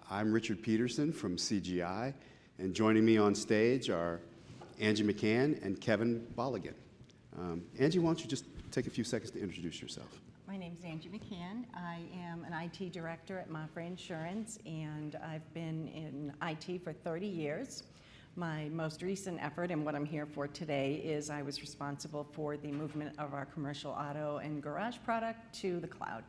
I'm Richard Peterson from CGI, and joining me on stage are Angie McCann and Kevin Bolligan. Angie, why don't you just take a few seconds to introduce yourself? My name is Angie McCann. I am an IT director at Mapfre Insurance, and I've been in IT for 30 years. My most recent effort and what I'm here for today is I was responsible for the movement of our commercial auto and garage product to the cloud.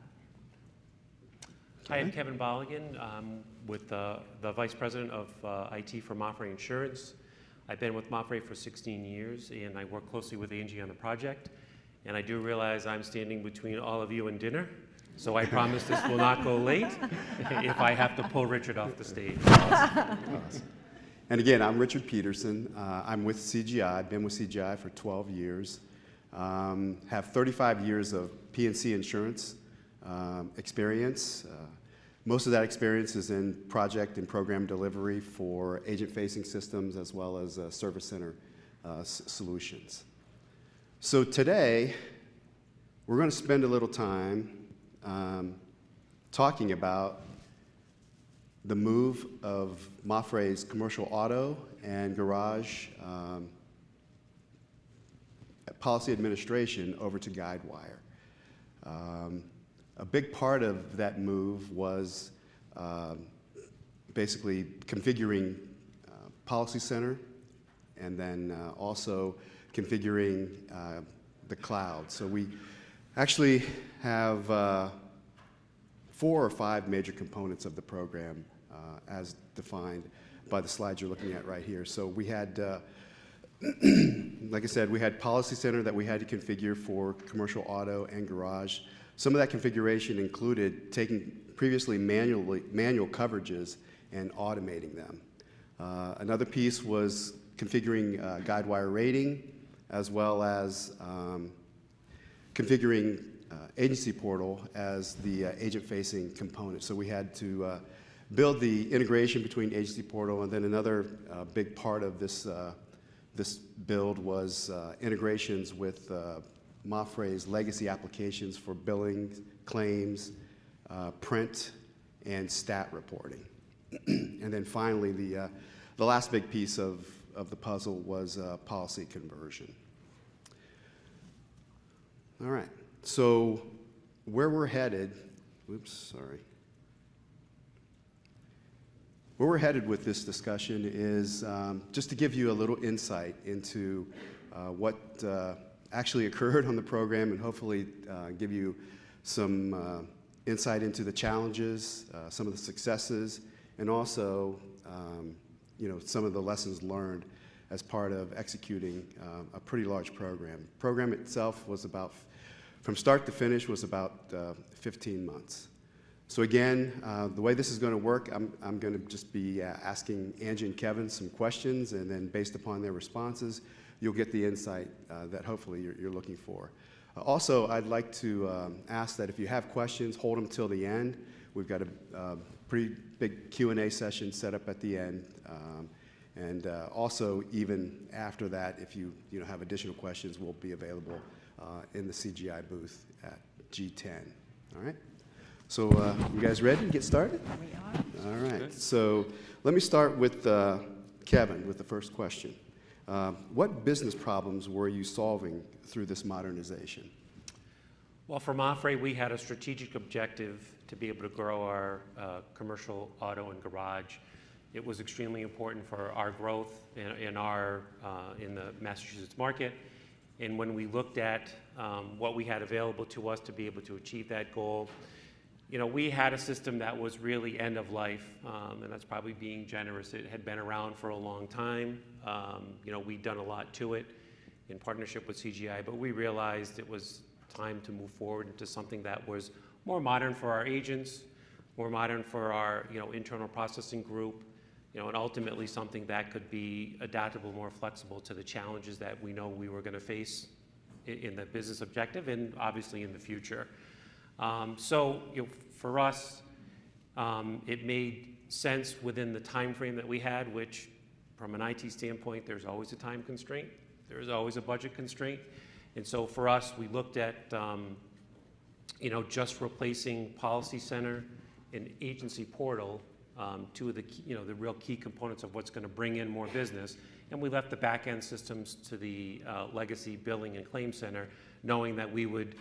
Hi, I'm Kevin Bolligan. I'm with the Vice President of IT for Mapfre Insurance. I've been with Mapfre for 16 years, and I work closely with Angie on the project. And I do realize I'm standing between all of you and dinner, so I promise this will not go late if I have to pull Richard off the stage. Awesome. And again, I'm Richard Peterson. I'm with CGI. I've been with CGI for 12 years. Have 35 years of P&C insurance experience. Most of that experience is in project and program delivery for agent-facing systems as well as service center solutions. So today, we're going to spend a little time talking about the move of Mapfre's commercial auto and garage policy administration over to Guidewire. A big part of that move was basically configuring Policy Center and then also configuring the cloud. So we actually have 4 or 5 major components of the program as defined by the slides you're looking at right here. So we had, like I said, we had Policy Center that we had to configure for commercial auto and garage. Some of that configuration included taking previously manual coverages and automating them. Another piece was configuring Guidewire rating, as well as configuring agency portal as the agent-facing component. So we had to build the integration between agency portal, and then another big part of this build was integrations with Mapfre's legacy applications for billing, claims, print, and stat reporting. And then finally, the last big piece of the puzzle was policy conversion. All right, so where we're headed, where we're headed with this discussion is just to give you a little insight into what actually occurred on the program, and hopefully give you some insight into the challenges, some of the successes, and also some of the lessons learned as part of executing a pretty large program. The program itself was about, from start to finish, was about 15 months. So again, the way this is going to work, I'm going to just be asking Angie and Kevin some questions, and then based upon their responses, you'll get the insight that hopefully you're looking for. Also, I'd like to ask that if you have questions, hold them till the end. We've got a pretty big Q&A session set up at the end. And also, even after that, if you have additional questions, we'll be available in the CGI booth at G10. All right? So you guys ready to get started? We are. All right. So let me start with Kevin with the first question. What business problems were you solving through this modernization? Well, for Mapfre, we had a strategic objective to be able to grow our commercial auto and garage. It was extremely important for our growth in the Massachusetts market. And when we looked at what we had available to us to be able to achieve that goal, we had a system that was really end of life, and that's probably being generous. It had been around for a long time. We'd done a lot to it in partnership with CGI, but we realized it was time to move forward into something that was more modern for our agents, more modern for our internal processing group, and ultimately something that could be adaptable, more flexible to the challenges that we know we were going to face in the business objective and obviously in the future. So for us, it made sense within the time frame that we had, which from an IT standpoint, there's always a time constraint. There's always a budget constraint. And so for us, we looked at just replacing Policy Center and Agency Portal two of the the real key components of what's going to bring in more business. And we left the back-end systems to the legacy billing and claim center, knowing that we would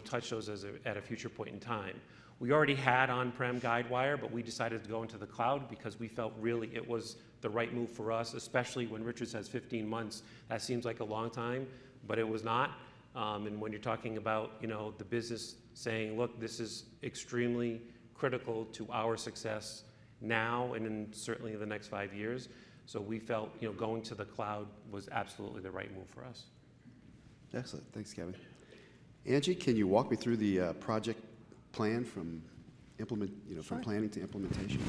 touch those at a future point in time. We already had on-prem Guidewire, but we decided to go into the cloud because we felt really it was the right move for us, especially when Richard says 15 months. That seems like a long time, but it was not. And when you're talking about the business saying, look, this is extremely critical to our success now and in certainly the next 5 years. So we felt going to the cloud was absolutely the right move for us. Excellent. Thanks, Kevin. Angie, can you walk me through the project plan from from planning to implementation?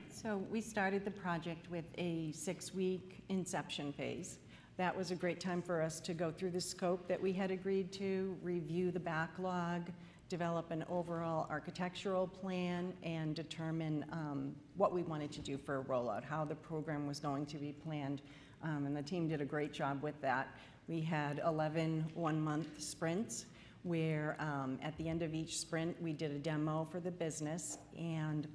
So we started the project with a 6-week inception phase. That was a great time for us to go through the scope that we had agreed to, review the backlog, develop an overall architectural plan, and determine what we wanted to do for a rollout, how the program was going to be planned. And the team did a great job with that. We had 11 one-month sprints where at the end of each sprint, we did a demo for the business. And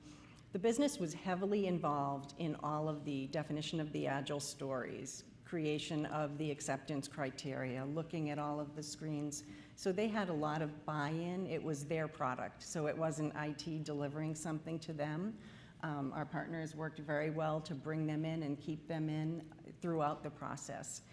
the business was heavily involved in all of the definition of the Agile stories, creation of the acceptance criteria, looking at all of the screens. So they had a lot of buy-in. It was their product, so it wasn't IT delivering something to them. Our partners worked very well to bring them in and keep them in throughout the process.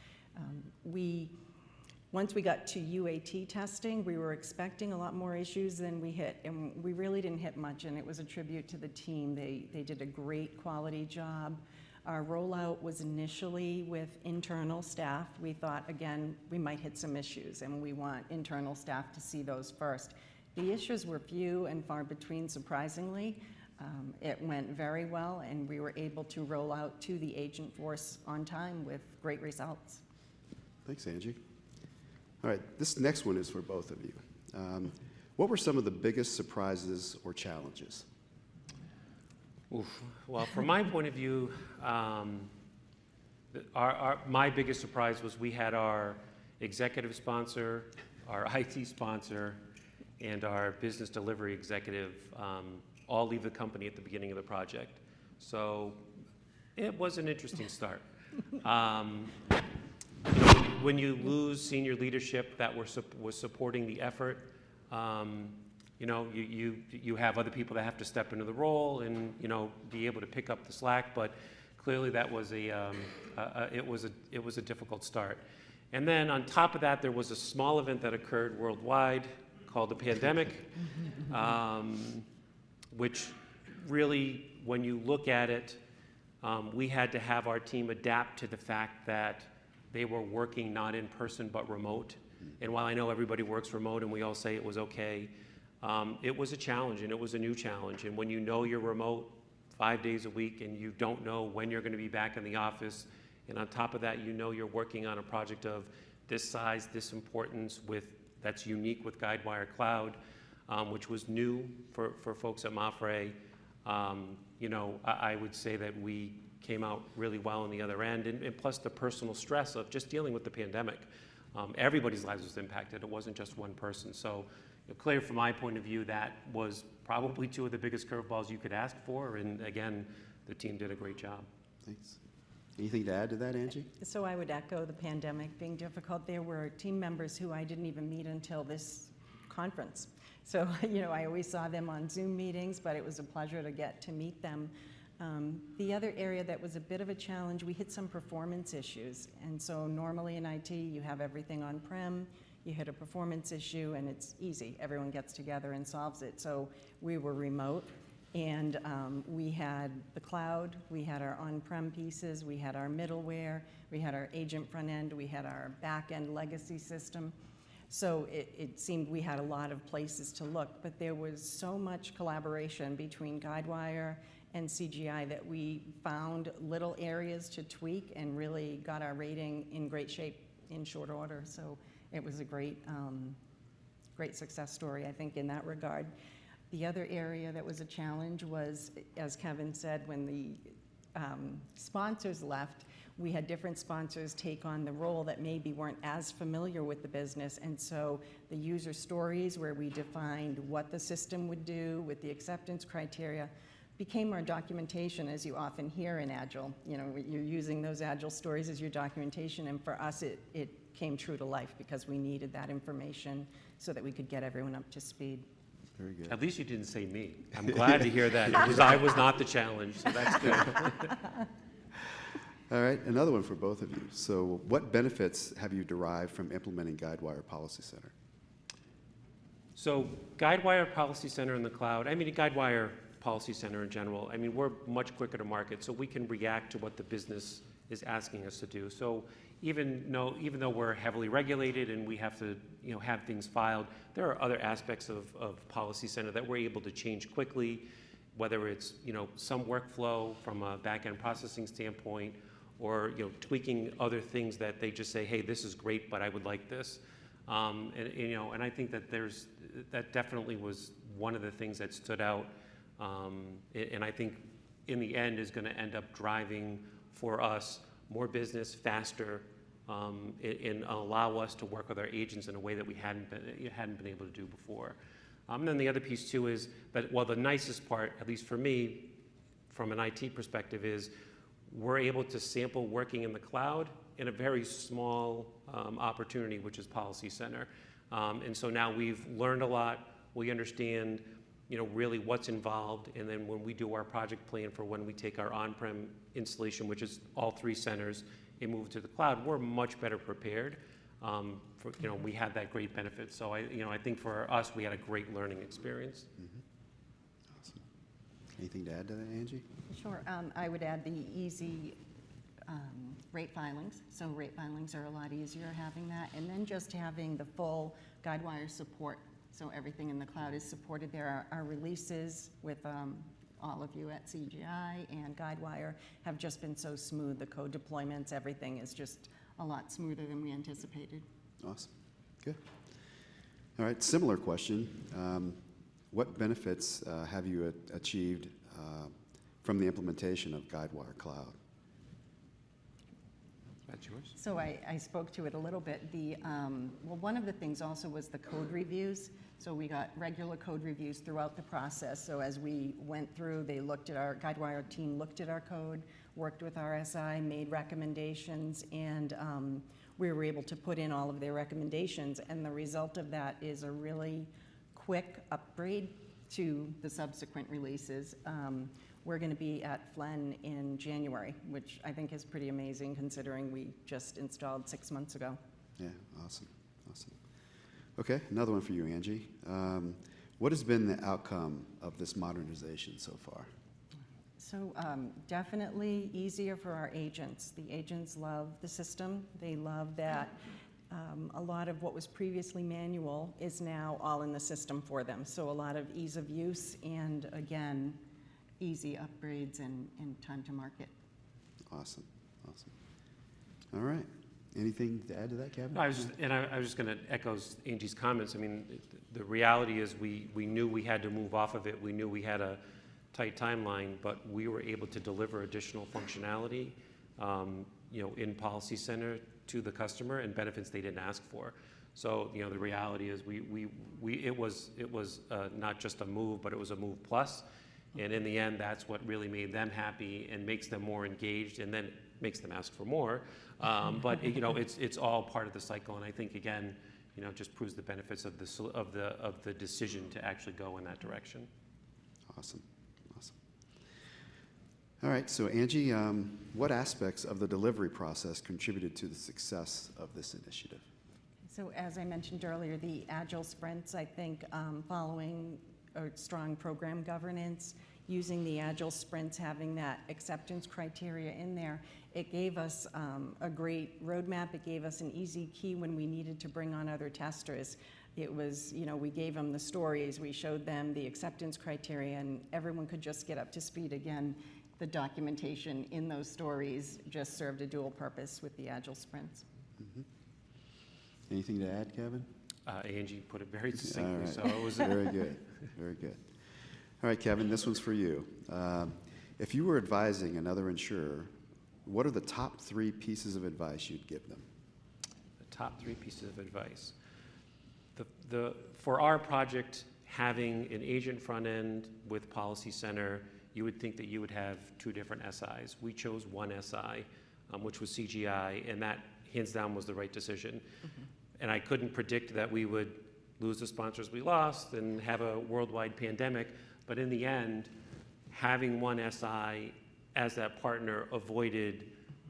Once we got to UAT testing, we were expecting a lot more issues than we hit, and we really didn't hit much, and it was a tribute to the team. They did a great quality job. Our rollout was initially with internal staff. We thought, again, we might hit some issues, and we want internal staff to see those first. The issues were few and far between, surprisingly. It went very well, and we were able to roll out to the agent force on time with great results. Thanks, Angie. All right, this next one is for both of you. What were some of the biggest surprises or challenges? Oof. Well, from my point of view, my biggest surprise was we had our executive sponsor, our IT sponsor, and our business delivery executive all leave the company at the beginning of the project. So it was an interesting start. When you lose senior leadership that was supporting the effort, you have other people that have to step into the role and be able to pick up the slack. But clearly, that was it was a difficult start. And then on top of that, there was a small event that occurred worldwide called the pandemic, which really, when you look at it, we had to have our team adapt to the fact that they were working not in person but remote. And while I know everybody works remote and we all say it was okay, it was a challenge, and it was a new challenge. And when you're remote 5 days a week and you don't know when you're going to be back in the office, and on top of that, you're working on a project of this size, this importance, that's unique with Guidewire Cloud, which was new for folks at Mapfre. I would say that we came out really well on the other end, and plus the personal stress of just dealing with the pandemic. Everybody's lives was impacted. It wasn't just one person. So clear from my point of view, that was probably two of the biggest curveballs you could ask for, and again, the team did a great job. Thanks. Anything to add to that, Angie? So I would echo the pandemic being difficult. There were team members who I didn't even meet until this conference. So, I always saw them on Zoom meetings, but it was a pleasure to get to meet them. The other area that was a bit of a challenge, we hit some performance issues. And so normally in IT, you have everything on-prem, you hit a performance issue, and it's easy. Everyone gets together and solves it. So we were remote, and we had the cloud, we had our on-prem pieces, we had our middleware, we had our agent front end, we had our back-end legacy system. So it seemed we had a lot of places to look, but there was so much collaboration between Guidewire and CGI that we found little areas to tweak and really got our rating in great shape in short order. So it was a great success story, I think, in that regard. The other area that was a challenge was, as Kevin said, when the sponsors left, we had different sponsors take on the role that maybe weren't as familiar with the business. And so the user stories where we defined what the system would do with the acceptance criteria, became our documentation, as you often hear in Agile. You know, you're using those Agile stories as your documentation, and for us, it came true to life because we needed that information so that we could get everyone up to speed. Very good. At least you didn't say me. I'm glad to hear that, because I was not the challenge, so that's good. All right, another one for both of you. So what benefits have you derived from implementing Guidewire Policy Center? So Guidewire Policy Center in the cloud, I mean, Guidewire Policy Center in general, I mean, we're much quicker to market, so we can react to what the business is asking us to do. So even though we're heavily regulated and we have to, you know, have things filed, there are other aspects of Policy Center that we're able to change quickly, whether it's, you know, some workflow from a back-end processing standpoint, or, you know, tweaking other things that they just say, hey, this is great, but I would like this. And you know, and I think that that definitely was one of the things that stood out, and I think in the end is going to end up driving for us more business faster, and allow us to work with our agents in a way that we hadn't been able to do before. And then the other piece too is that, well, the nicest part, at least for me, from an IT perspective, is we're able to sample working in the cloud in a very small opportunity, which is Policy Center. And so now we've learned a lot. We understand, you know, really what's involved. And then when we do our project plan for when we take our on-prem installation, which is all 3 centers, and move to the cloud, we're much better prepared. You know, we had that great benefit. So I think for us, we had a great learning experience. Mm-hmm. Awesome. Anything to add to that, Angie? Sure. I would add the easy rate filings. So rate filings are a lot easier having that. And then just having the full Guidewire support. So everything in the cloud is supported there. Our releases with all of you at CGI and Guidewire have just been so smooth. The code deployments, everything is just a lot smoother than we anticipated. Awesome. Good. All right, similar question. What benefits have you achieved from the implementation of Guidewire Cloud? That's yours. So I spoke to it a little bit. Well, one of the things also was the code reviews. So we got regular code reviews throughout the process. So as we went through, they looked at our Guidewire team, looked at our code, worked with our SI, made recommendations, and we were able to put in all of their recommendations. And the result of that is a really quick upgrade to the subsequent releases. We're going to be at Flen in January, which I think is pretty amazing considering we just installed 6 months ago. Yeah, awesome, awesome. Okay, another one for you, Angie. What has been the outcome of this modernization so far? So definitely easier for our agents. The agents love the system. They love that a lot of what was previously manual is now all in the system for them. So a lot of ease of use and, again, easy upgrades and time to market. Awesome, awesome. All right. Anything to add to that, Kevin? No, I was just going to echo Angie's comments. I mean, the reality is we knew we had to move off of it. We knew we had a tight timeline, but we were able to deliver additional functionality, you know, in Policy Center to the customer and benefits they didn't ask for. So, you know, the reality is it was not just a move, but it was a move plus. And in the end, that's what really made them happy and makes them more engaged, and then makes them ask for more. But you know, it's all part of the cycle, and I think again, you know, just proves the benefits of the decision to actually go in that direction. Awesome, awesome. All right, so Angie, what aspects of the delivery process contributed to the success of this initiative? So as I mentioned earlier, the Agile sprints, I think, following a strong program governance, using the Agile sprints, having that acceptance criteria in there, it gave us a great roadmap. It gave us an easy key when we needed to bring on other testers. It was, you know, we gave them the stories, we showed them the acceptance criteria, and everyone could just get up to speed. Again, the documentation in those stories just served a dual purpose with the Agile sprints. Mm-hmm. Anything to add, Kevin? Angie put it very succinctly, right. so it was Very good, very good. All right, Kevin, this one's for you. If you were advising another insurer, what are the top 3 pieces of advice you'd give them? the top 3 pieces of advice. For our project, having an agent front end with Policy Center you would think that you would have two different SIs. We chose one SI, which was CGI, and that hands down was the right decision. And I couldn't predict that we would lose the sponsors we lost and have a worldwide pandemic, but in the end, having one SI as that partner avoided,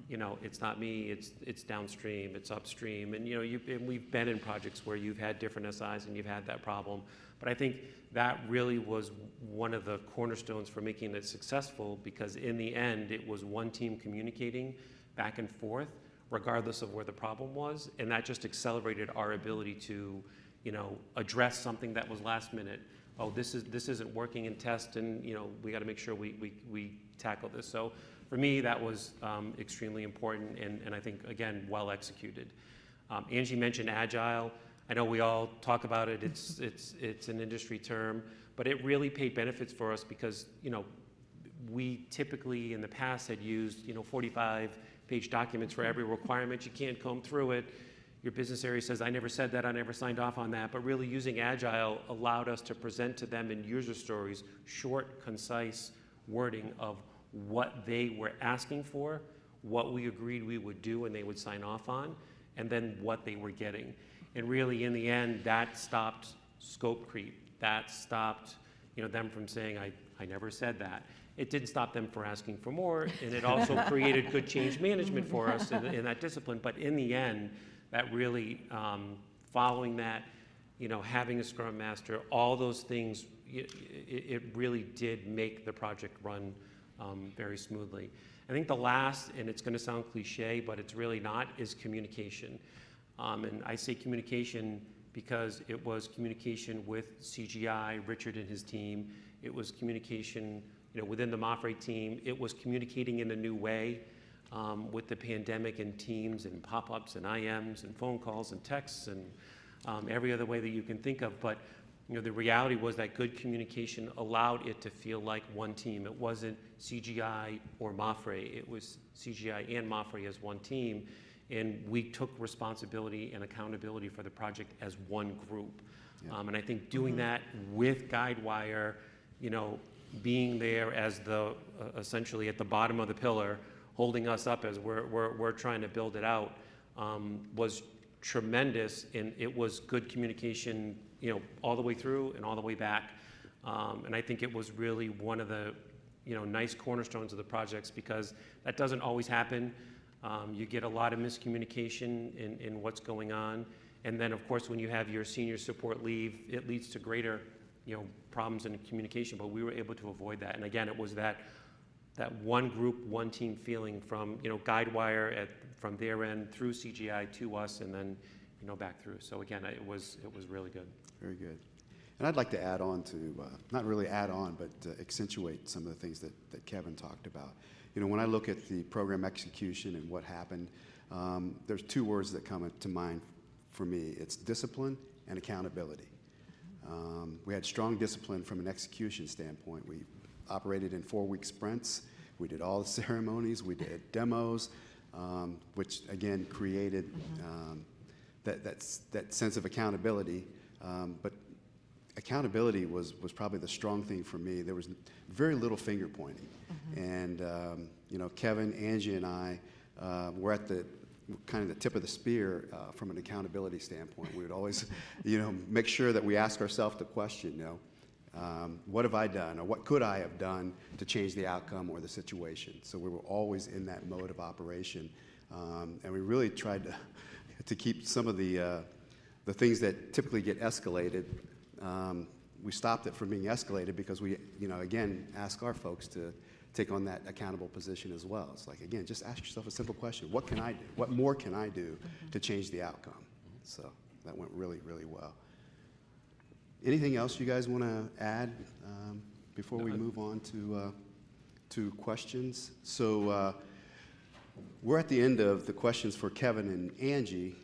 it's not me, it's downstream, it's upstream, and and we've been in projects where you've had different SIs and you've had that problem. But I think that really was one of the cornerstones for making it successful, because in the end, it was one team communicating back and forth, regardless of where the problem was, and that just accelerated our ability to, address something that was last minute. Oh, this isn't working in test, and we got to make sure we tackle this. So for me, that was extremely important, and I think, again, well executed. Angie mentioned agile. I know we all talk about it. It's an industry term, but it really paid benefits for us because we typically in the past had used 45-page documents for every requirement. You can't comb through it. Your business area says, I never said that, I never signed off on that. But really using agile allowed us to present to them in user stories short, concise wording of what they were asking for, what we agreed we would do and they would sign off on, and then what they were getting. And really, in the end, that stopped scope creep. That stopped them from saying, I never said that. It didn't stop them from asking for more, and it also created good change management for us in that discipline. But in the end, that really, following that, having a Scrum Master, all those things, it really did make the project run very smoothly. I think the last, and it's going to sound cliche, but it's really not, is communication. And I say communication because it was communication with CGI, Richard and his team. It was communication, within the Mapfre team. It was communicating in a new way with the pandemic and Teams and pop-ups and IMs and phone calls and texts and every other way that you can think of. But the reality was that good communication allowed it to feel like one team. It wasn't CGI or Mapfre. It was CGI and Mapfre as one team. And we took responsibility and accountability for the project as one group. Yeah. And I think doing that with Guidewire, being there as the essentially at the bottom of the pillar, holding us up as we're trying to build it out, was tremendous. And it was good communication, all the way through and all the way back. And I think it was really one of the, nice cornerstones of the projects, because that doesn't always happen. You get a lot of miscommunication in what's going on. And then, of course, when you have your senior support leave, it leads to greater, problems in communication. But we were able to avoid that. And again, it was that one group, one team feeling from, Guidewire from their end through CGI to us, and then, back through. So again, it was really good. Very good. And I'd like to add on to, not really add on, but accentuate some of the things that Kevin talked about. When I look at the program execution and what happened, there's two words that come to mind for me. It's discipline and accountability. We had strong discipline from an execution standpoint. We operated in 4-week sprints. We did all the ceremonies. We did demos, which again created that sense of accountability. But accountability was probably the strong thing for me. There was very little finger pointing. And, Kevin, Angie, and I were at the kind of the tip of the spear from an accountability standpoint. We would always, make sure that we ask ourselves the question, what have I done, or what could I have done to change the outcome or the situation? So we were always in that mode of operation. And we really tried to keep some of the things that typically get escalated. We stopped it from being escalated because we, again, ask our folks to take on that accountable position as well. It's like, again, just ask yourself a simple question. What can I do? What more can I do to change the outcome? So that went really, really well. Anything else you guys want to add before we move on to questions? So we're at the end of the questions for Kevin and Angie.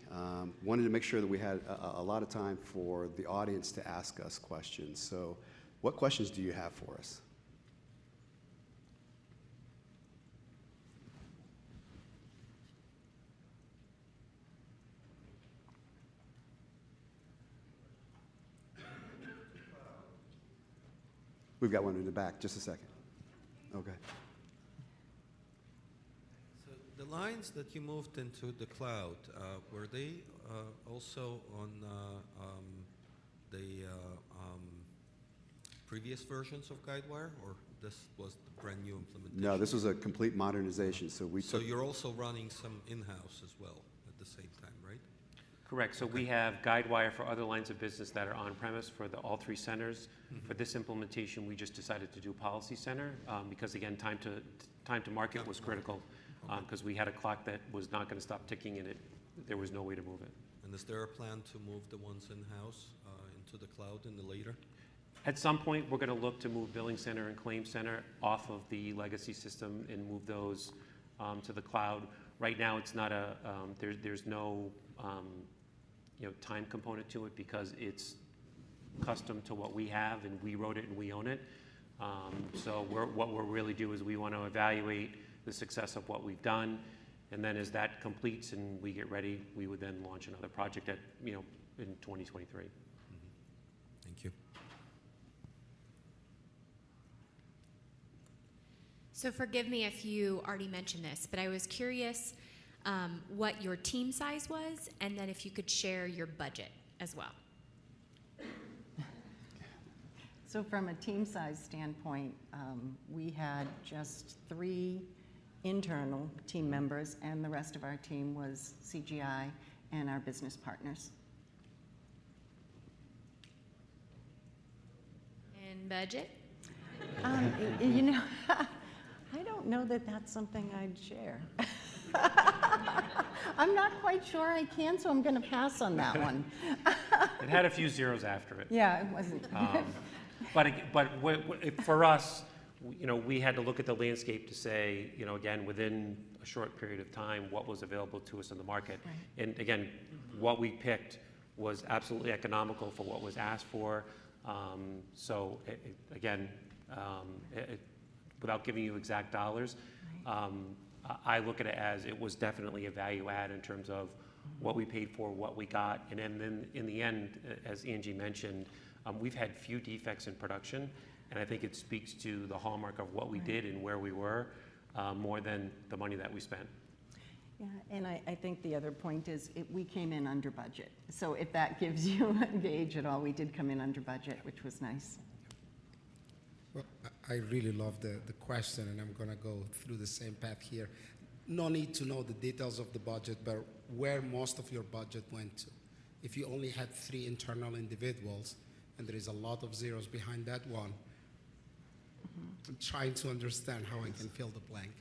Wanted to make sure that we had a lot of time for the audience to ask us questions. So what questions do you have for us? We've got one in the back. Just a second. Okay. So the lines that you moved into the cloud, were they also on the previous versions of Guidewire, or this was the brand new implementation? No, this was a complete modernization. So So you're also running some in-house as well at the same time, right? Correct. So we have Guidewire for other lines of business that are on-premise for all three centers. For this implementation, we just decided to do Policy Center because, again, time to market was critical because we had a clock that was not going to stop ticking and there was no way to move it. And is there a plan to move the ones in-house into the cloud in the later? At some point, we're going to look to move Billing Center and Claim Center off of the legacy system and move those to the cloud. Right now, it's not there's no time component to it because it's custom to what we have and we wrote it and we own it. So what we'll really do is we want to evaluate the success of what we've done, and then as that completes and we get ready, we would then launch another project in 2023. Thank you. So forgive me if you already mentioned this, but I was curious what your team size was, and then if you could share your budget as well. So from a team size standpoint, we had just 3 internal team members, and the rest of our team was CGI and our business partners. And budget? I don't know that that's something I'd share. I'm not quite sure I can, so I'm going to pass on that one. It had a few zeros after it. Yeah, it wasn't. But for us, we had to look at the landscape to say, again, within a short period of time, what was available to us in the market. Right. And again, what we picked was absolutely economical for what was asked for. Without giving you exact dollars, I look at it as it was definitely a value add in terms of what we paid for, what we got. And then in the end, as Angie mentioned, we've had few defects in production. And I think it speaks to the hallmark of what we did and where we were more than the money that we spent. Yeah, and I think the other point is we came in under budget. So if that gives you a gauge at all, we did come in under budget, which was nice. Well, I really love the question, and I'm going to go through the same path here. No need to know the details of the budget, but where most of your budget went to. If you only had 3 internal individuals, and there is a lot of zeros behind that one, I'm trying to understand how I can fill the blank.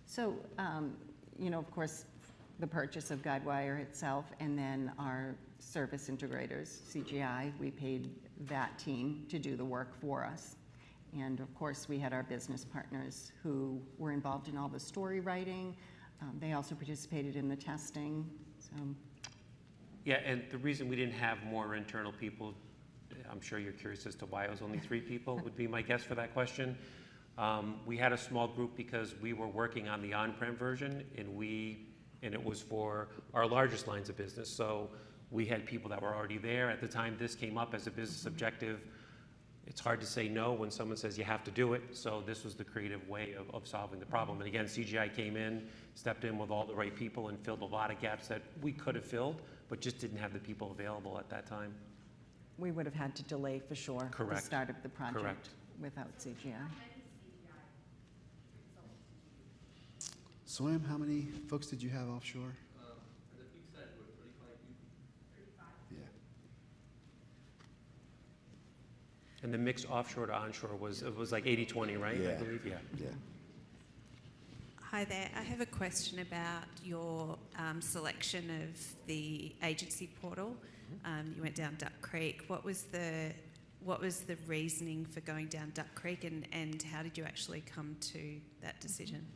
So, of course, the purchase of Guidewire itself, and then our service integrators, CGI, we paid that team to do the work for us. And of course, we had our business partners who were involved in all the story writing. They also participated in the testing. So. Yeah, and the reason we didn't have more internal people, I'm sure you're curious as to why it was only 3 people, would be my guess for that question. We had a small group because we were working on the on-prem version, and it was for our largest lines of business. So we had people that were already there. At the time this came up as a business objective, it's hard to say no when someone says you have to do it. So this was the creative way of solving the problem. And again, CGI came in, stepped in with all the right people and filled a lot of gaps that we could have filled, but just didn't have the people available at that time. We would have had to delay for sure Correct. the start of the project Correct. without CGI. Soyam, how many folks did you have offshore? At the peak side, were 35 people. 35. Yeah. And the mix offshore to onshore was like 80-20, right? Yeah. I believe, yeah. Yeah. Hi there. I have a question about your selection of the agency portal. You went down Duck Creek. What was the reasoning for going down Duck Creek, and how did you actually come to that decision?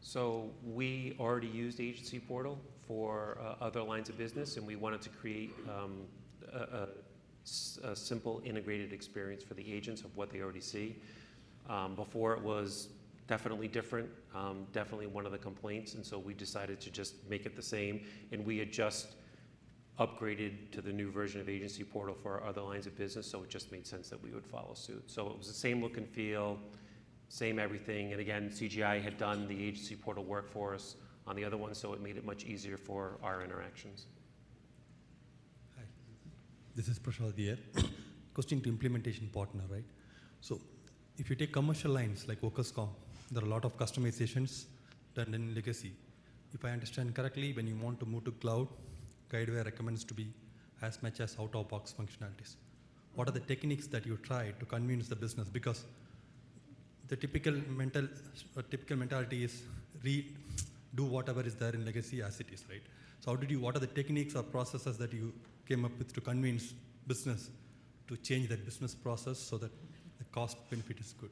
So we already used Agency Portal for other lines of business, and we wanted to create a simple integrated experience for the agents of what they already see. Before it was definitely different, definitely one of the complaints, and so we decided to just make it the same, and we had just upgraded to the new version of Agency Portal for our other lines of business, so it just made sense that we would follow suit. So it was the same look and feel, same everything. And again, CGI had done the agency portal work for us on the other one, so it made it much easier for our interactions. Hi, this is Prashad here. Question to implementation partner, right? So if you take commercial lines like workers' comp, there are a lot of customizations done in legacy. If I understand correctly, when you want to move to cloud, Guidewire recommends to be as much as out-of-box functionalities. What are the techniques that you try to convince the business? Because the typical mentality is do whatever is there in legacy as it is, right? So what are the techniques or processes that you came up with to convince business to change that business process so that the cost benefit is good?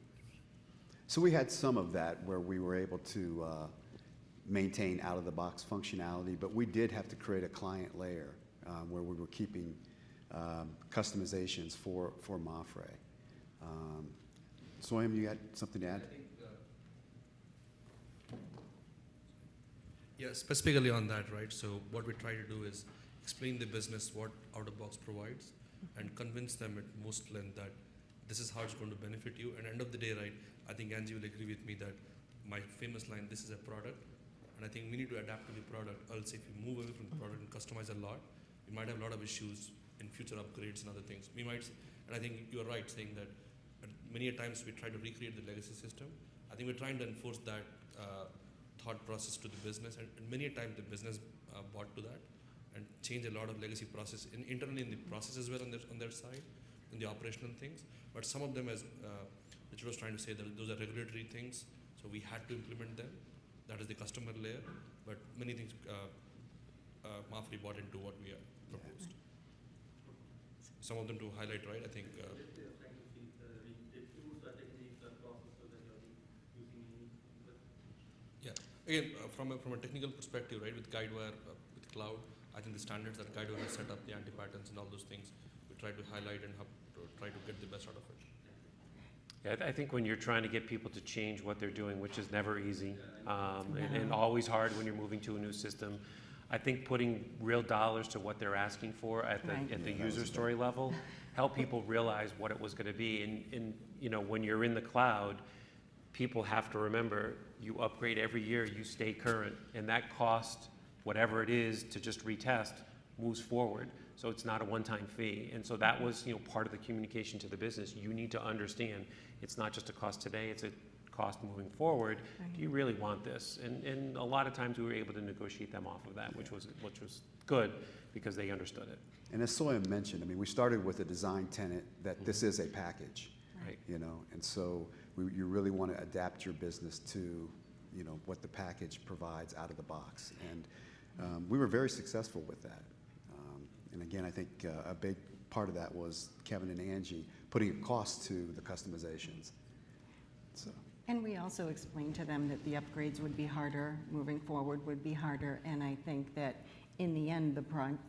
So we had some of that where we were able to maintain out-of-the-box functionality, but we did have to create a client layer where we were keeping customizations for Mapfre. Soyam, you got something to add? Yeah, specifically on that, right? So what we try to do is explain the business what out-of-box provides and convince them at most length that this is how it's going to benefit you. And end of the day, right, I think Angie will agree with me that my famous line, this is a product, and I think we need to adapt to the product. Else if we move away from the product and customize a lot, we might have a lot of issues in future upgrades and other things. We might, and I think you're right saying that many a times we try to recreate the legacy system. I think we're trying to enforce that thought process to the business, and many a time the business bought to that and change a lot of legacy process internally in the process as well on their side, in the operational things. But some of them, as Richard was trying to say, that those are regulatory things, so we had to implement them. That is the customer layer, but many things Mapfre bought into what we proposed. Some of them to highlight, right? I think. Again, from a technical perspective, right, with Guidewire, with cloud, I think the standards that Guidewire has set up, the anti-patterns and all those things, we try to highlight and try to get the best out of it. Yeah, I think when you're trying to get people to change what they're doing, which is never easy, and always hard when you're moving to a new system, I think putting real dollars to what they're asking for at the user story level help people realize what it was going to be. And you know, when you're in the cloud, people have to remember you upgrade every year, you stay current, and that cost, whatever it is to just retest, moves forward. So it's not a one-time fee. And so that was, you know, part of the communication to the business. You need to understand it's not just a cost today, it's a cost moving forward. Do you really want this? And a lot of times we were able to negotiate them off of that, which was good because they understood it. And as Soyam mentioned, I mean, we started with a design tenet that this is a package, Right. you know, and so you really want to adapt your business to, you know, what the package provides out of the box. And we were very successful with that. And again, I think a big part of that was Kevin and Angie putting a cost to the customizations. So. And we also explained to them that the upgrades would be harder, moving forward would be harder, and I think that in the end, the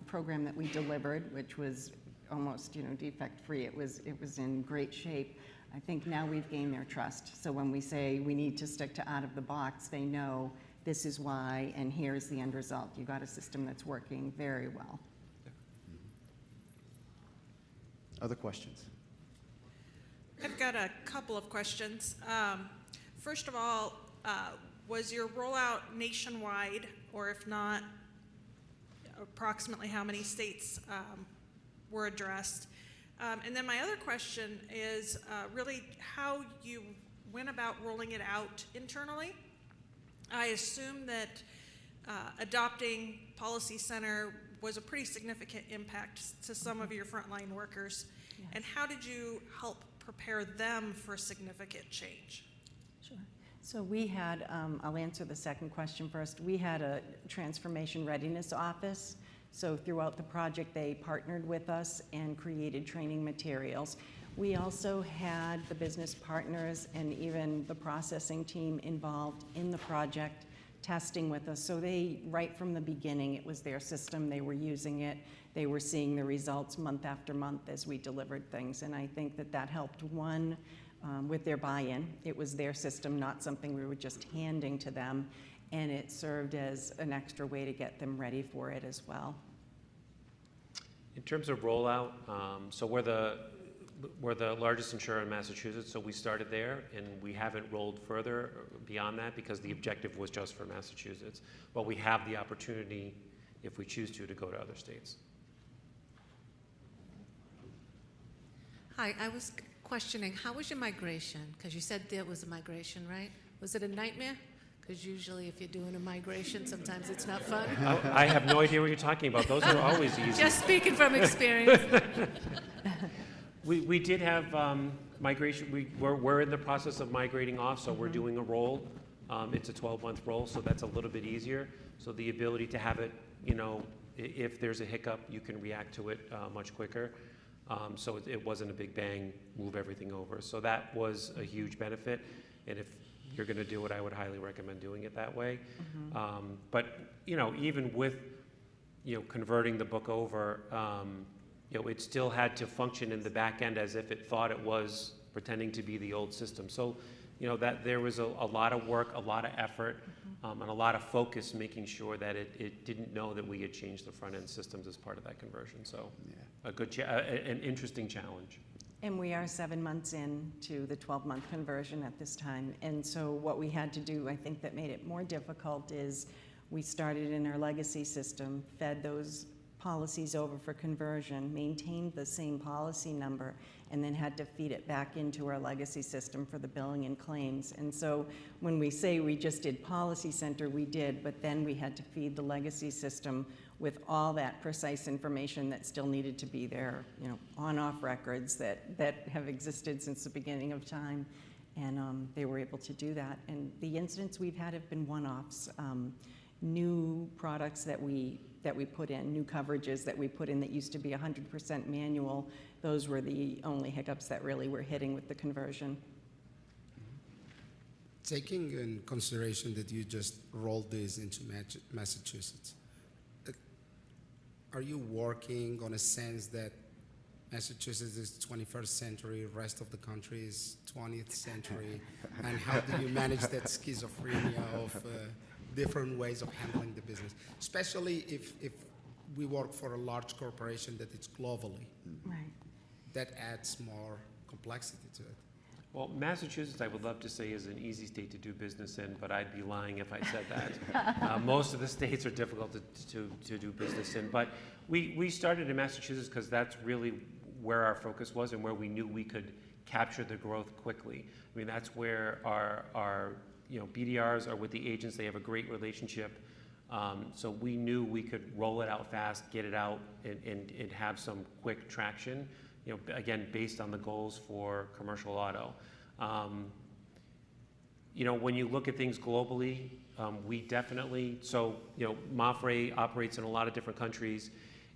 program that we delivered, which was almost, you know, defect-free, it was in great shape. I think now we've gained their trust. So when we say we need to stick to out of the box, they know this is why, and here's the end result. You got a system that's working very well. Other questions? I've got a couple of questions. First of all, was your rollout nationwide, or if not, approximately how many states were addressed? And then my other question is really how you went about rolling it out internally. I assume that adopting Policy Center was a pretty significant impact to some of your frontline workers. Yes. And how did you help prepare them for significant change? Sure. So we had, I'll answer the second question first. We had a transformation readiness office. So throughout the project, they partnered with us and created training materials. We also had the business partners and even the processing team involved in the project, testing with us. So they, right from the beginning, it was their system, they were using it, they were seeing the results month after month as we delivered things. And I think that that helped, one, with their buy-in. It was their system, not something we were just handing to them. And it served as an extra way to get them ready for it as well. In terms of rollout, so we're the largest insurer in Massachusetts, so we started there, and we haven't rolled further beyond that because the objective was just for Massachusetts. But we have the opportunity, if we choose to go to other states. Hi, I was questioning, how was your migration? Because you said there was a migration, right? Was it a nightmare? Because usually if you're doing a migration, sometimes it's not fun. I have no idea what you're talking about. Those are always easy. Just speaking from experience. We did have migration. We're in the process of migrating off, so we're doing a roll. It's a 12-month roll, so that's a little bit easier. So the ability to have it, if there's a hiccup, you can react to it much quicker. So it wasn't a big bang, move everything over. So that was a huge benefit. And if you're going to do it, I would highly recommend doing it that way. But even with converting the book over, it still had to function in the back end as if it thought it was pretending to be the old system. So that there was a lot of work, a lot of effort, and a lot of focus making sure that it didn't know that we had changed the front end systems as part of that conversion. So an interesting challenge. And we are 7 months into the 12-month conversion at this time. And so what we had to do, I think that made it more difficult, is we started in our legacy system, fed those policies over for conversion, maintained the same policy number, and then had to feed it back into our legacy system for the billing and claims. And so when we say we just did Policy Center, we did, but then we had to feed the legacy system with all that precise information that still needed to be there, on-off records that have existed since the beginning of time. And they were able to do that. And the incidents we've had have been one-offs. New products that we put in, new coverages that we put in that used to be 100% manual, those were the only hiccups that really were hitting with the conversion. Taking in consideration that you just rolled this into Massachusetts, are you working on a sense that Massachusetts is 21st century, rest of the country is 20th century, and how do you manage that schizophrenia of different ways of handling the business, especially if we work for a large corporation that it's globally. Right. That adds more complexity to it. Well, Massachusetts, I would love to say, is an easy state to do business in, but I'd be lying if I said that. Most of the states are difficult to do business in, but we started in Massachusetts because that's really where our focus was and where we knew we could capture the growth quickly. I mean, that's where our BDRs are with the agents. They have a great relationship. So we knew we could roll it out fast, get it out, and have some quick traction, again, based on the goals for commercial auto. When you look at things globally, we definitely, Mapfre operates in a lot of different countries,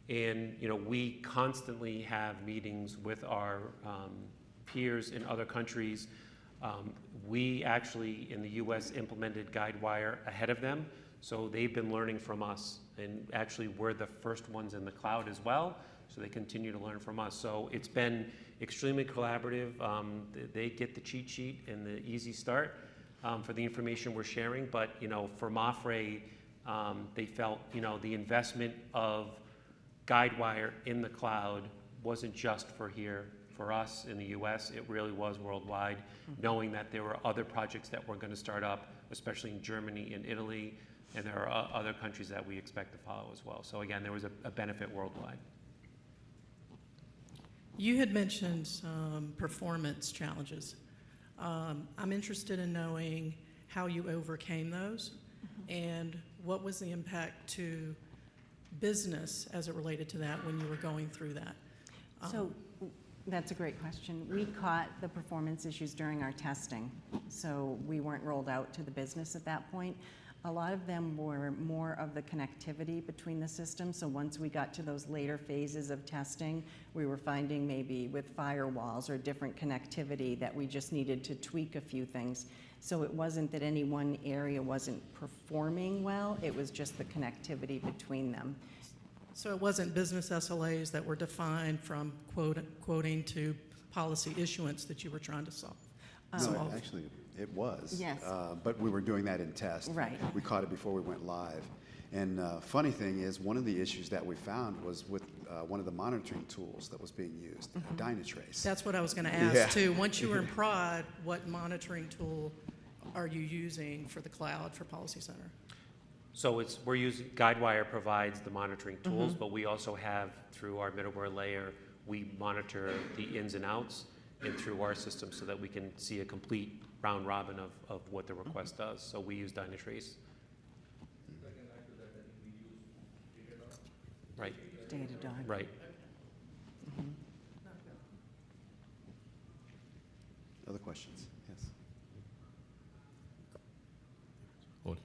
and, we constantly have meetings with our peers in other countries. We actually, in the U.S., implemented Guidewire ahead of them, so they've been learning from us, and actually we're the first ones in the cloud as well, so they continue to learn from us. So it's been extremely collaborative. They get the cheat sheet and the easy start for the information we're sharing, but for Mapfre, they felt the investment of Guidewire in the cloud wasn't just for here. For us in the U.S., it really was worldwide, knowing that there were other projects that were going to start up, especially in Germany and Italy, and there are other countries that we expect to follow as well. So again, there was a benefit worldwide. You had mentioned some performance challenges. I'm interested in knowing how you overcame those and what was the impact to business as it related to that when you were going through that. So that's a great question. We caught the performance issues during our testing, so we weren't rolled out to the business at that point. A lot of them were more of the connectivity between the systems, so once we got to those later phases of testing, we were finding maybe with firewalls or different connectivity that we just needed to tweak a few things. So it wasn't that any one area wasn't performing well, it was just the connectivity between them. So it wasn't business SLAs that were defined from quoting to policy issuance that you were trying to solve? No, actually, it was. Yes. But we were doing that in test. Right. We caught it before we went live. And funny thing is, one of the issues that we found was with one of the monitoring tools that was being used, Dynatrace. That's what I was going to ask, Yeah. too. Once you were in prod, what monitoring tool are you using for the cloud for Policy Center? So we're using, Guidewire provides the monitoring tools, but we also have, through our middleware layer, we monitor the ins and outs and through our system so that we can see a complete round robin of what the request does. So we use Dynatrace. Right, Datadog. right. Other questions? Yes. Oh,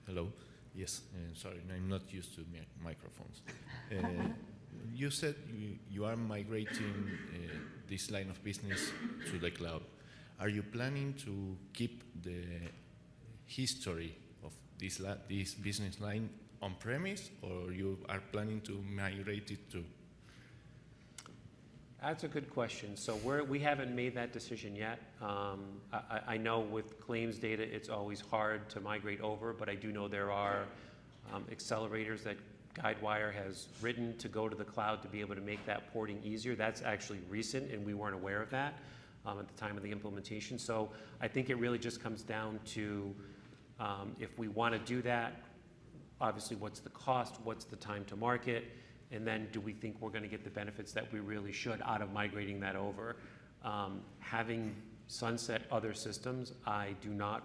hello. Yes, sorry, I'm not used to microphones. You said you are migrating this line of business to the cloud. Are you planning to keep the history of this business line on-premise, or you are planning to migrate it to? That's a good question. So we haven't made that decision yet. I know with claims data, it's always hard to migrate over, but I do know there are accelerators that Guidewire has written to go to the cloud to be able to make that porting easier. That's actually recent, and we weren't aware of that at the time of the implementation. So I think it really just comes down to if we want to do that, obviously what's the cost, what's the time to market, and then do we think we're going to get the benefits that we really should out of migrating that over. Having sunset other systems, I do not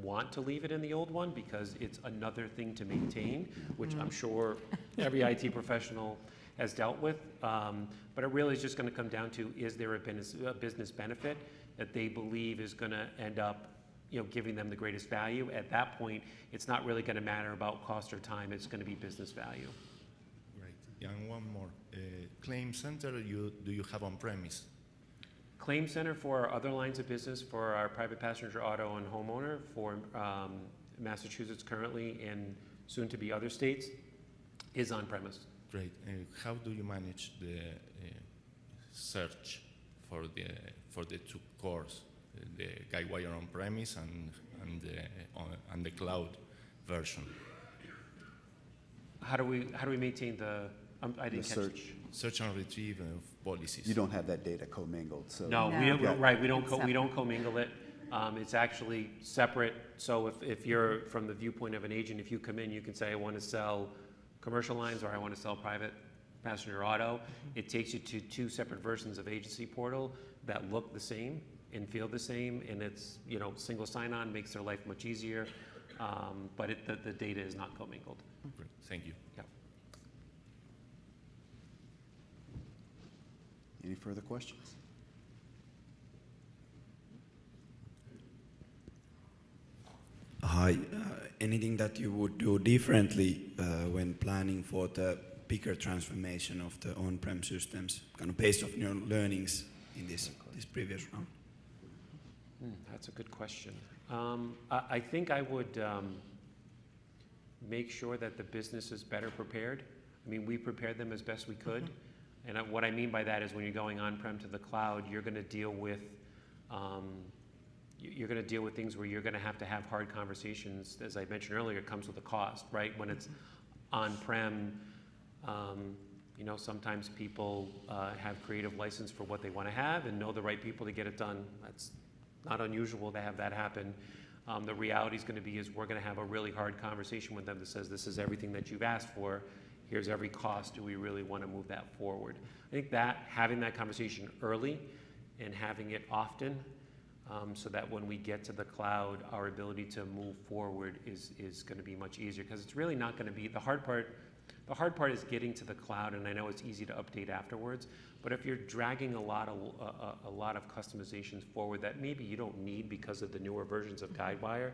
want to leave it in the old one because it's another thing to maintain, which I'm sure every IT professional has dealt with. But it really is just going to come down to, is there a business benefit that they believe is going to end up giving them the greatest value? At that point, it's not really going to matter about cost or time. It's going to be business value. Right. Yeah, and one more. Claim Center, do you have on-premise? Claim Center for our other lines of business, for our private passenger auto and homeowner, for Massachusetts currently and soon to be other states, is on-premise. Great. How do you manage the search for the two cores, the Guidewire on-premise and the cloud version? How do we maintain the? I didn't catch search. Search and retrieve of policies. You don't have that data commingled, so. No, No. we don't. Yeah. Right, we don't commingle it. It's actually separate. So if you're from the viewpoint of an agent, if you come in, you can say, I want to sell commercial lines or I want to sell private passenger auto. It takes you to two separate versions of agency portal that look the same and feel the same, and it's single sign-on, makes their life much easier. But the data is not commingled. Great. Thank you. Yeah. Any further questions? Hi. Anything that you would do differently when planning for the bigger transformation of the on-prem systems, kind of based on your learnings in this previous round? That's a good question. I think I would make sure that the business is better prepared. I mean, we prepared them as best we could. And what I mean by that is when you're going on-prem to the cloud, you're going to deal with things where you're going to have hard conversations. As I mentioned earlier, it comes with a cost, right? When it's on-prem, sometimes people have creative license for what they want to have and know the right people to get it done. That's not unusual to have that happen. The reality is going to be we're going to have a really hard conversation with them that says, this is everything that you've asked for. Here's every cost. Do we really want to move that forward? I think that having that conversation early and having it often so that when we get to the cloud, our ability to move forward is going to be much easier because it's really not going to be the hard part. The hard part is getting to the cloud, and I know it's easy to update afterwards, but if you're dragging a lot of customizations forward that maybe you don't need because of the newer versions of Guidewire,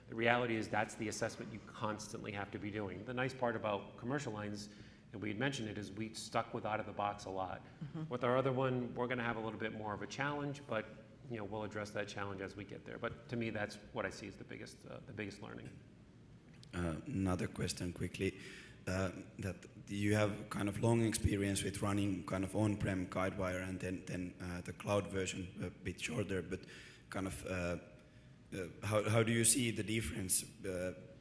the reality is that's the assessment you constantly have to be doing. The nice part about commercial lines, and we had mentioned it, is we stuck with out of the box a lot. With our other one, we're going to have a little bit more of a challenge, but we'll address that challenge as we get there. But to me, that's what I see as the biggest learning. Another question quickly. That you have kind of long experience with running kind of on-prem Guidewire and then the cloud version a bit shorter, but kind of how do you see the difference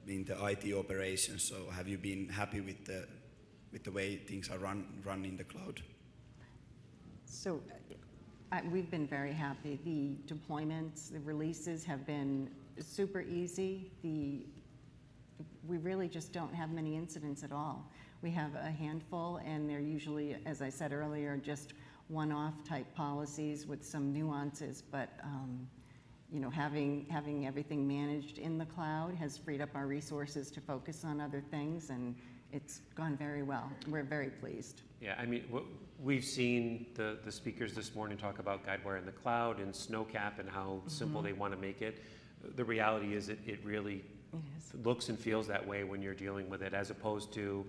in the IT operations. So have you been happy with the way things are run in the cloud? So we've been very happy. The deployments, the releases have been super easy. We really just don't have many incidents at all. We have a handful, and they're usually, as I said earlier, just one-off type policies with some nuances, but you know, having everything managed in the cloud has freed up our resources to focus on other things, and it's gone very well. We're very pleased. Yeah, I mean, we've seen the speakers this morning talk about Guidewire in the cloud and Snowcap and how simple they want to make it. The reality is it really looks and feels that way when you're dealing with it, as opposed to,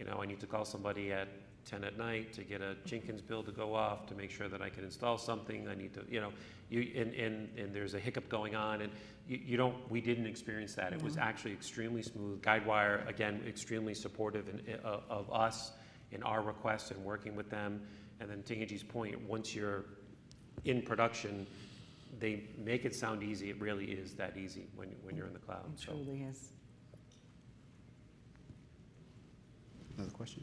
you know, I need to call somebody at 10 at night to get a Jenkins bill to go off to make sure that I can install something. I need to, you know, and there's a hiccup going on, and we didn't experience that. It was actually extremely smooth. Guidewire, again, extremely supportive of us in our requests and working with them. And then to Angie's point, once you're in production, they make it sound easy. It really is that easy when you're in the cloud. It truly is. Another question?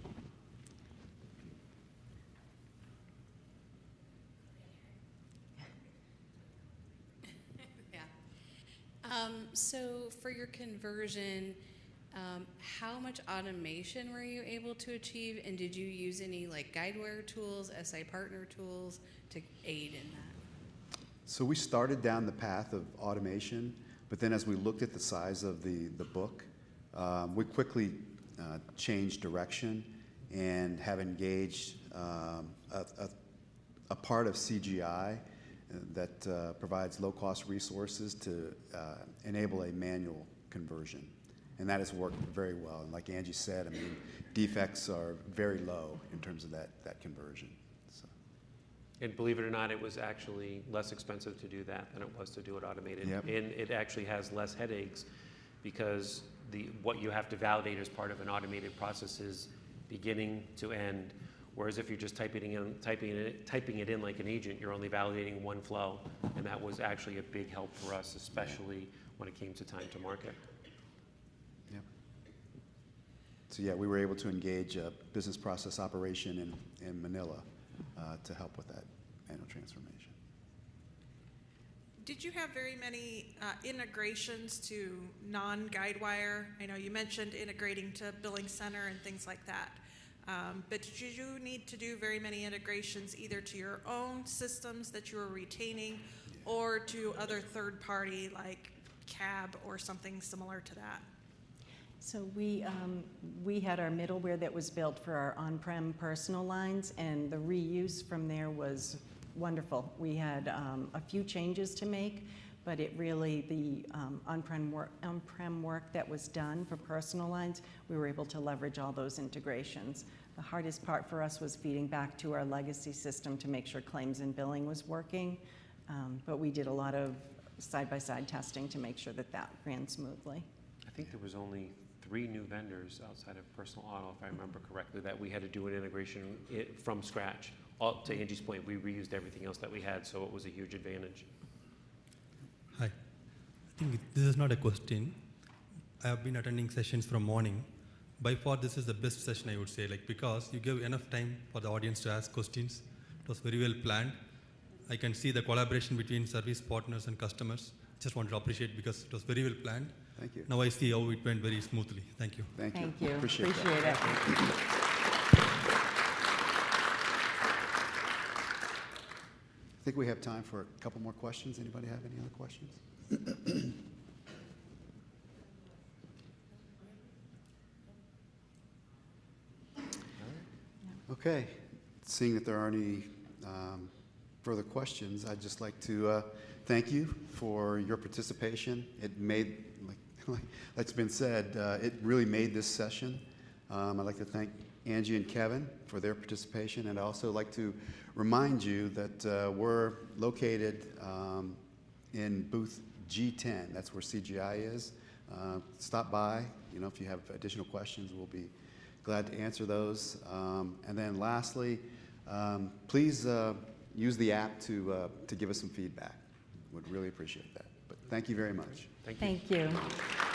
So for your conversion, how much automation were you able to achieve, and did you use any like Guidewire tools, SI partner tools to aid in that? So we started down the path of automation, but then as we looked at the size of the book, we quickly changed direction and have engaged a part of CGI that provides low-cost resources to enable a manual conversion. And that has worked very well. And like Angie said, I mean, defects are very low in terms of that conversion. So. And believe it or not, it was actually less expensive to do that than it was to do it automated. Yep. And it actually has less headaches because what you have to validate as part of an automated process is beginning to end. Whereas if you're just typing it in like an agent, you're only validating one flow. And that was actually a big help for us, especially when it came to time to market. Yep. So yeah, we were able to engage a business process operation in Manila to help with that manual transformation. Did you have very many integrations to non-Guidewire? I know you mentioned integrating to Billing Center and things like that. But did you need to do very many integrations either to your own systems that you were retaining or to other third-party like CAB or something similar to that? So we had our middleware that was built for our on-prem personal lines, and the reuse from there was wonderful. We had a few changes to make, but it really, the on-prem work that was done for personal lines, we were able to leverage all those integrations. The hardest part for us was feeding back to our legacy system to make sure claims and billing was working, but we did a lot of side-by-side testing to make sure that ran smoothly. I think there was only 3 new vendors outside of personal auto, if I remember correctly, that we had to do an integration from scratch. To Angie's point, we reused everything else that we had, so it was a huge advantage. Hi. I think this is not a question. I have been attending sessions from morning. By far, this is the best session, I would say, because you gave enough time for the audience to ask questions. It was very well planned. I can see the collaboration between service partners and customers. Just want to appreciate because it was very well planned. Thank you. Now I see how it went very smoothly. Thank you. Thank you. Thank you. Appreciate it. I think we have time for a couple more questions. Anybody have any other questions? Okay. Seeing that there aren't any further questions, I'd just like to thank you for your participation. It made, like's been said, it really made this session. I'd like to thank Angie and Kevin for their participation, and I'd also like to remind you that we're located in booth G10. That's where CGI is. Stop by. If you have additional questions, we'll be glad to answer those. And then lastly, please use the app to give us some feedback. Would really appreciate that. But thank you very much. Thank you. Thank you.